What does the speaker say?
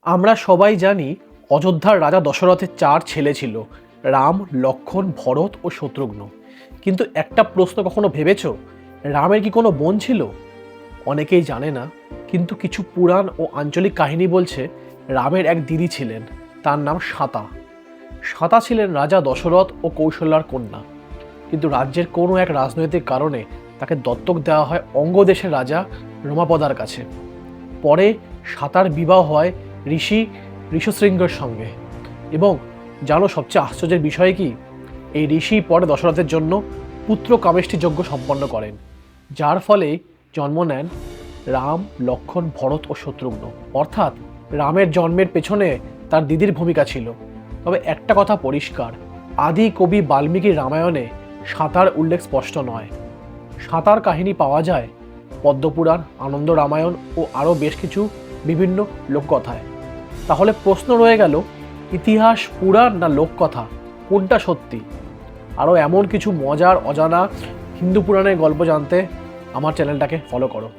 আমরা সবাই জানি অযোধ্যার রাজা দশরথের 4 ছেলে ছিল, রাম, লক্ষ্মণ, ভরত ও শত্রুঘ্ন। কিন্তু একটা প্রশ্ন কখনো ভেবেছো, রামের কি কোনো বোন ছিল? অনেকেই জানে না, কিন্তু কিছু পুরাণ ও আঞ্চলিক কাহিনী বলছে রামের এক দিদি ছিলেন, তার নাম শাতা। শাতা ছিলেন রাজা দশরথ ও কৌশল্যার কন্যা, কিন্তু রাজ্যের কোনো এক রাজনৈতিক কারণে তাকে দত্তক দেওয়া হয় অঙ্গদেশের রাজা রমাপদার কাছে। পরে শাতার বিবাহ হয় ঋষি ঋষশৃঙ্গের সঙ্গে। এবং জানো সবচেয়ে আশ্চর্যের বিষয় কি, এই ঋষি পরে দশরথের জন্য পুত্র কামেষ্টি যজ্ঞ সম্পন্ন করেন, যার ফলে জন্ম নেন রাম, লক্ষ্মণ, ভরত ও শত্রুঘ্ন। অর্থাৎ রামের জন্মের পেছনে তার দিদির ভূমিকা ছিল। তবে একটা কথা পরিষ্কার, আদি কবি বাল্মীকির রামায়ণে শাতার উল্লেখ স্পষ্ট নয়। শাতার কাহিনী পাওয়া যায় পদ্মপুরাণ, আনন্দ রামায়ণ ও আরও বেশ কিছু বিভিন্ন লোককথায়। তাহলে প্রশ্ন রয়ে গেল, ইতিহাস, পুরাণ না লোককথা, কোনটা সত্যি? আরও এমন কিছু মজার অজানা হিন্দু পুরাণের গল্প জানতে আমার চ্যানেলটাকে ফলো করো।